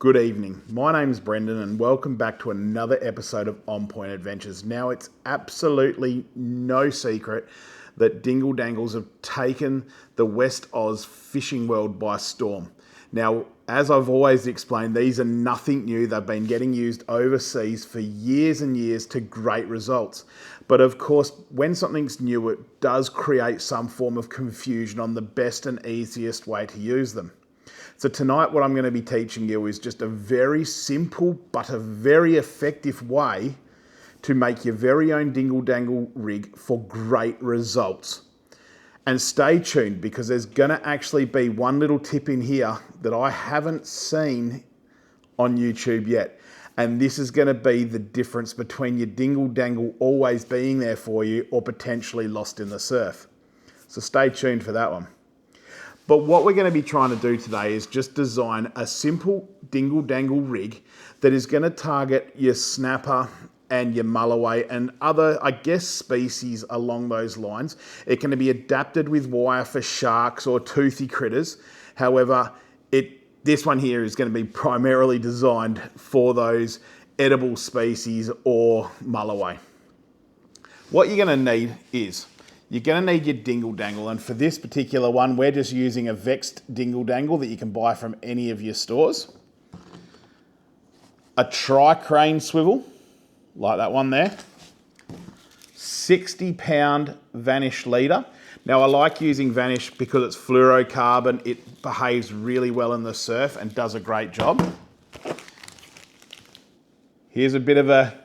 good evening. My name's Brendan and welcome back to another episode of On Point Adventures. Now, it's absolutely no secret that Dingle Dangles have taken the West Oz fishing world by storm. Now, as I've always explained, these are nothing new. They've been getting used overseas for years and years to great results. But of course, when something's new, it does create some form of confusion on the best and easiest way to use them. So tonight, what I'm going to be teaching you is just a very simple but a very effective way to make your very own Dingle Dangle rig for great results. And stay tuned, because there's going to actually be one little tip in here that I haven't seen on YouTube yet. And this is going to be the difference between your Dingle Dangle always being there for you or potentially lost in the surf. So stay tuned for that one. But what we're going to be trying to do today is just design a simple Dingle Dangle rig that is going to target your snapper and your Mulloway and other, I guess, species along those lines. It can be adapted with wire for sharks or toothy critters. However, this one here is going to be primarily designed for those edible species or Mulloway. What you're going to need is, you're going to need your Dingle Dangle, and for this particular one, we're just using a vexed Dingle Dangle that you can buy from any of your stores. A tri-crane swivel, like that one there. 60-pound Vanish leader. Now, I like using Vanish because it's fluorocarbon. It behaves really well in the surf and does a great job. Here's a bit of a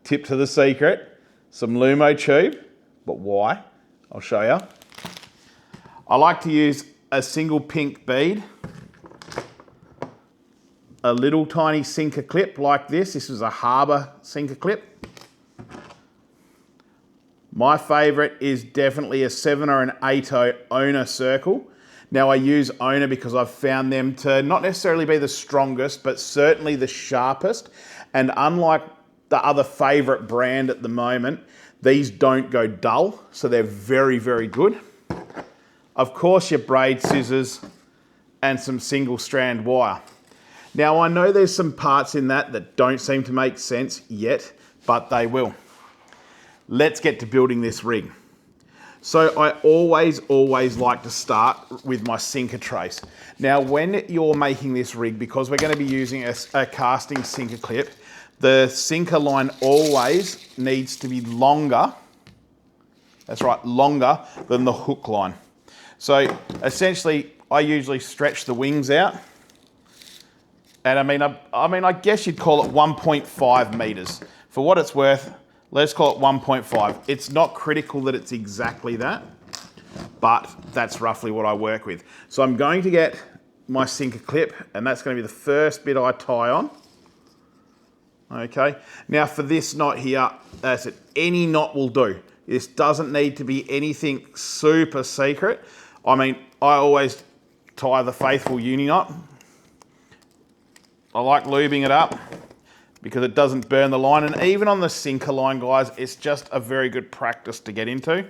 tip to the secret. Some Lumo tube. But why? I'll show you. I like to use a single pink bead, a little tiny sinker clip like this. This is a Harbour sinker clip. My favourite is definitely a 7 or an 8/0 owner circle. Now, I use owner because I've found them to not necessarily be the strongest, but certainly the sharpest. And unlike the other favourite brand at the moment, these don't go dull, so they're very, very good. Of course, your braid scissors and some single strand wire. Now, I know there's some parts in that don't seem to make sense yet, but they will. Let's get to building this rig. So I always like to start with my sinker trace. Now, when you're making this rig, because we're going to be using a casting sinker clip, the sinker line always needs to be longer, that's right, longer than the hook line. So essentially, I usually stretch the wings out. And I guess you'd call it 1.5 meters. For what it's worth, let's call it 1.5. It's not critical that it's exactly that, but that's roughly what I work with. So I'm going to get my sinker clip, and that's going to be the first bit I tie on. Okay, now for this knot here, that's it. Any knot will do. This doesn't need to be anything super secret. I always tie the faithful uni knot. I like lubing it up because it doesn't burn the line. And even on the sinker line, guys, it's just a very good practice to get into.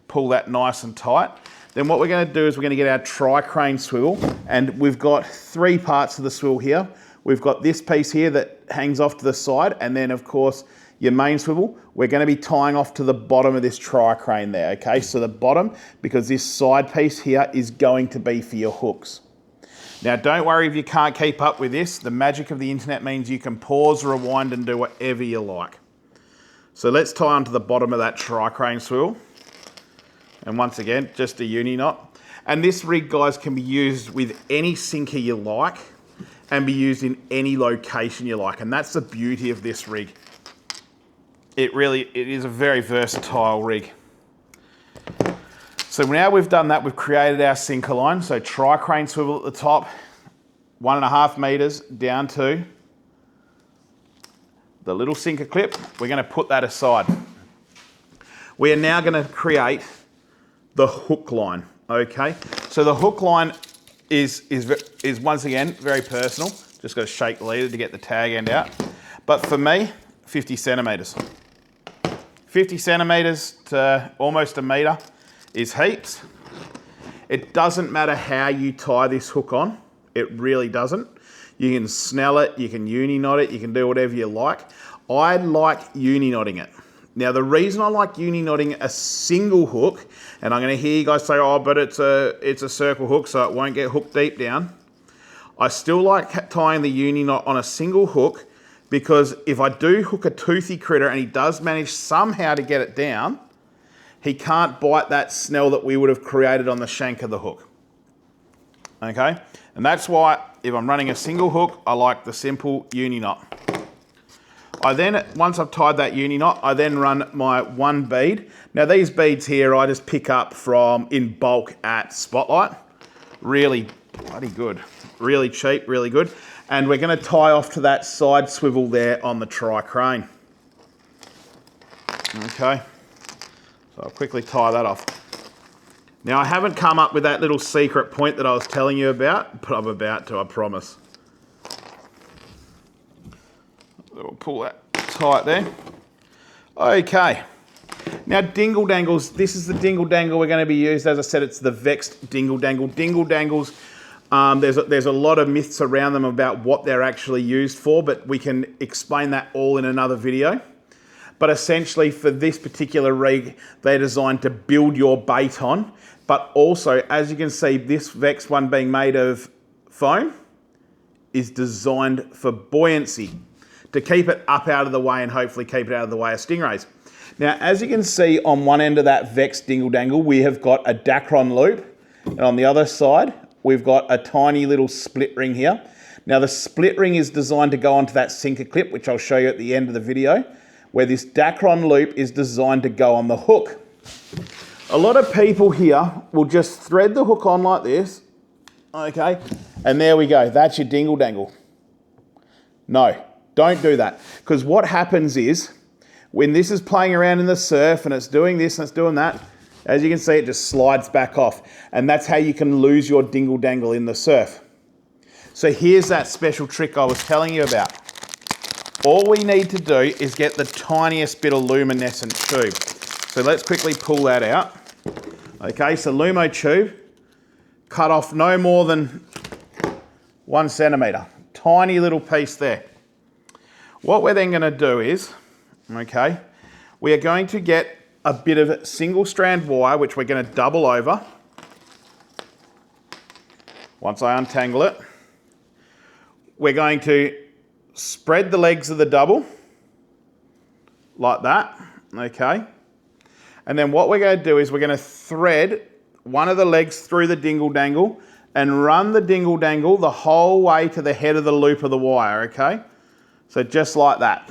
Pull that nice and tight. Then what we're going to do is we're going to get our tri-crane swivel, and we've got 3 parts of the swivel here. We've got this piece here that hangs off to the side, and then of course your main swivel. We're going to be tying off to the bottom of this tri-crane there, okay? So the bottom, because this side piece here is going to be for your hooks. Now, don't worry if you can't keep up with this. The magic of the internet means you can pause, rewind, and do whatever you like. So let's tie onto the bottom of that tri-crane swivel. And once again, just a uni knot. And this rig, guys, can be used with any sinker you like and be used in any location you like. And that's the beauty of this rig. It is a very versatile rig. So now we've done that, we've created our sinker line. So tri-crane swivel at the top, 1.5 meters down to the little sinker clip. We're going to put that aside. We are now going to create the hook line, okay? So the hook line is once again very personal. Just got to shake the leader to get the tag end out. But for me, 50 centimeters. 50 centimeters to almost a meter is heaps. It doesn't matter how you tie this hook on. It really doesn't. You can snell it, you can uni knot it, you can do whatever you like. I like uni knotting it. Now the reason I like uni knotting a single hook, and I'm going to hear you guys say, oh, but it's a circle hook, so it won't get hooked deep down. I still like tying the uni knot on a single hook, because if I do hook a toothy critter and he does manage somehow to get it down, he can't bite that snell that we would have created on the shank of the hook. Okay? And that's why if I'm running a single hook, I like the simple uni knot. I then, once I've tied that uni knot, I then run my one bead. Now these beads here I just pick up from in bulk at Spotlight. Really bloody good. Really cheap, really good. And we're going to tie off to that side swivel there on the tri-crane. Okay. So I'll quickly tie that off. Now I haven't come up with that little secret point that I was telling you about, but I'm about to, I promise. We'll pull that tight there. Okay. Now Dingle Dangles, this is the Dingle Dangle we're going to be used. As I said, it's the vexed Dingle Dangle. Dingle Dangles, there's a lot of myths around them about what they're actually used for, but we can explain that all in another video. But essentially for this particular rig, they're designed to build your bait on. But also, as you can see, this vexed one being made of foam is designed for buoyancy, to keep it up out of the way and hopefully keep it out of the way of stingrays. Now, as you can see on one end of that vexed Dingle Dangle, we have got a Dacron loop. And on the other side, we've got a tiny little split ring here. Now, the split ring is designed to go onto that sinker clip, which I'll show you at the end of the video, where this Dacron loop is designed to go on the hook. A lot of people here will just thread the hook on like this, okay? And there we go, that's your Dingle Dangle. No. Don't do that, because what happens is when this is playing around in the surf and it's doing this and it's doing that, as you can see, it just slides back off, and that's how you can lose your Dingle Dangle in the surf. So here's that special trick I was telling you about. All we need to do is get the tiniest bit of luminescent tube. So let's quickly pull that out. Okay, so Lumo tube, cut off no more than 1 centimetre. Tiny little piece there. What we're then going to do is, okay, we are going to get a bit of single strand wire, which we're going to double over. Once I untangle it, we're going to spread the legs of the double, like that, okay. And then what we're going to do is we're going to thread one of the legs through the Dingle Dangle and run the Dingle Dangle the whole way to the head of the loop of the wire, okay. So just like that.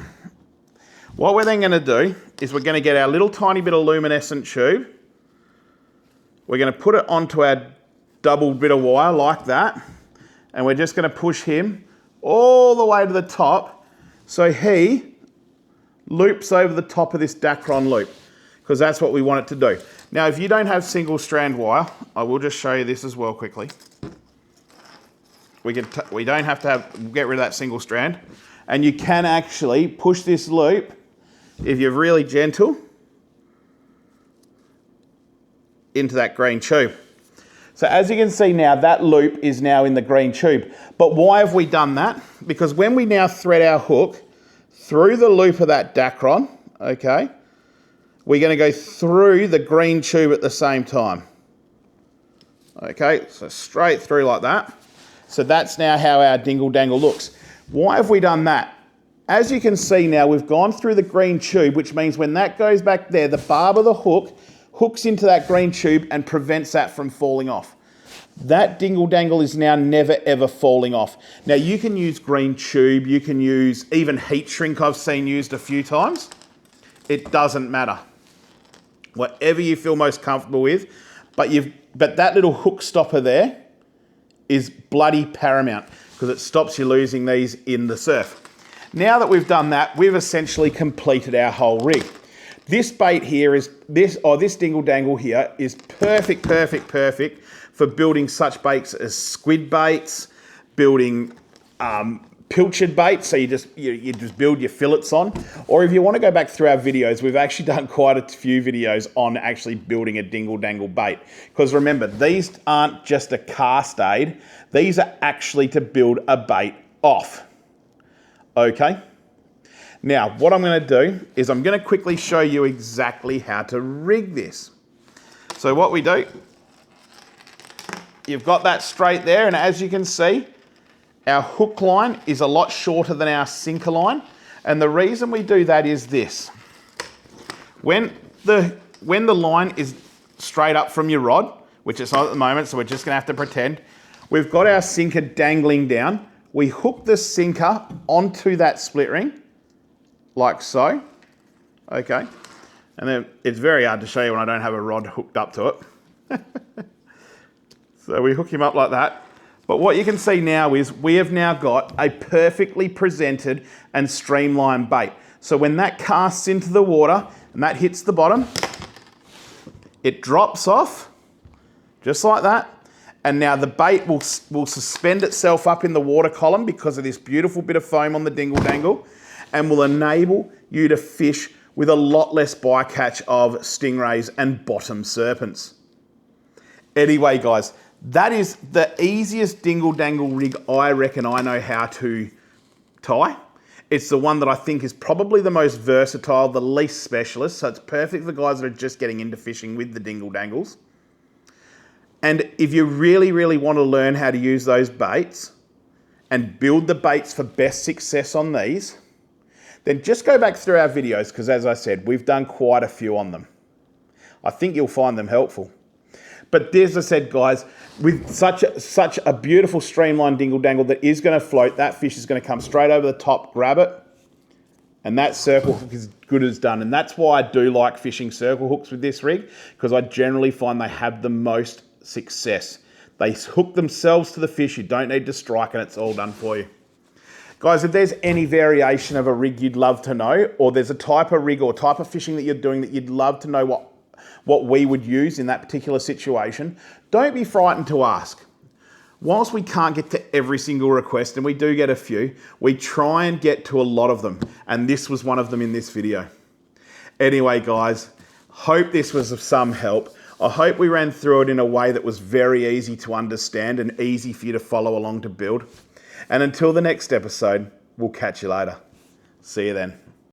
What we're then going to do is we're going to get our little tiny bit of luminescent tube. We're going to put it onto our double bit of wire like that. And we're just going to push him all the way to the top so he loops over the top of this Dacron loop, because that's what we want it to do. Now, if you don't have single strand wire, I will just show you this as well quickly. We don't have to get rid of that single strand. And you can actually push this loop, if you're really gentle, into that green tube. So as you can see now, that loop is now in the green tube. But why have we done that? Because when we now thread our hook through the loop of that Dacron, okay, we're going to go through the green tube at the same time. Okay, so straight through like that. So that's now how our Dingle Dangle looks. Why have we done that? As you can see now, we've gone through the green tube, which means when that goes back there, the barb of the hook hooks into that green tube and prevents that from falling off. That Dingle Dangle is now never ever falling off. Now you can use green tube, you can use even heat shrink I've seen used a few times. It doesn't matter. Whatever you feel most comfortable with, but that little hook stopper there is bloody paramount, because it stops you losing these in the surf. Now that we've done that, we've essentially completed our whole rig. This bait here is, this Dingle Dangle here is perfect for building such baits as squid baits, building pilchard baits, so you just build your fillets on. Or if you want to go back through our videos, we've actually done quite a few videos on actually building a Dingle Dangle bait. Because remember, these aren't just a cast aid, these are actually to build a bait off. Okay. Now, what I'm going to do is I'm going to quickly show you exactly how to rig this. So what we do, you've got that straight there, and as you can see, our hook line is a lot shorter than our sinker line. And the reason we do that is this. When the line is straight up from your rod, which it's not at the moment, so we're just going to have to pretend, we've got our sinker dangling down. We hook the sinker onto that split ring, like so, okay? And then it's very hard to show you when I don't have a rod hooked up to it. So we hook him up like that. But what you can see now is we have now got a perfectly presented and streamlined bait. So when that casts into the water and that hits the bottom, it drops off, just like that. And now the bait will suspend itself up in the water column because of this beautiful bit of foam on the Dingle Dangle, and will enable you to fish with a lot less bycatch of stingrays and bottom serpents. Anyway, guys, that is the easiest Dingle Dangle rig I reckon I know how to tie. It's the one that I think is probably the most versatile, the least specialist, so it's perfect for guys that are just getting into fishing with the Dingle Dangles. And if you really, really want to learn how to use those baits and build the baits for best success on these, then just go back through our videos, because as I said, we've done quite a few on them. I think you'll find them helpful. But as I said, guys, with such a beautiful streamlined Dingle Dangle that is going to float, that fish is going to come straight over the top, grab it, and that circle hook is good as done. And that's why I do like fishing circle hooks with this rig, because I generally find they have the most success. They hook themselves to the fish, you don't need to strike, and it's all done for you. Guys, if there's any variation of a rig you'd love to know, or there's a type of rig or type of fishing that you're doing that you'd love to know what we would use in that particular situation, don't be frightened to ask. Whilst we can't get to every single request, and we do get a few, we try and get to a lot of them, and this was one of them in this video. Anyway, guys, hope this was of some help. I hope we ran through it in a way that was very easy to understand and easy for you to follow along to build. And until the next episode, we'll catch you later. See you then.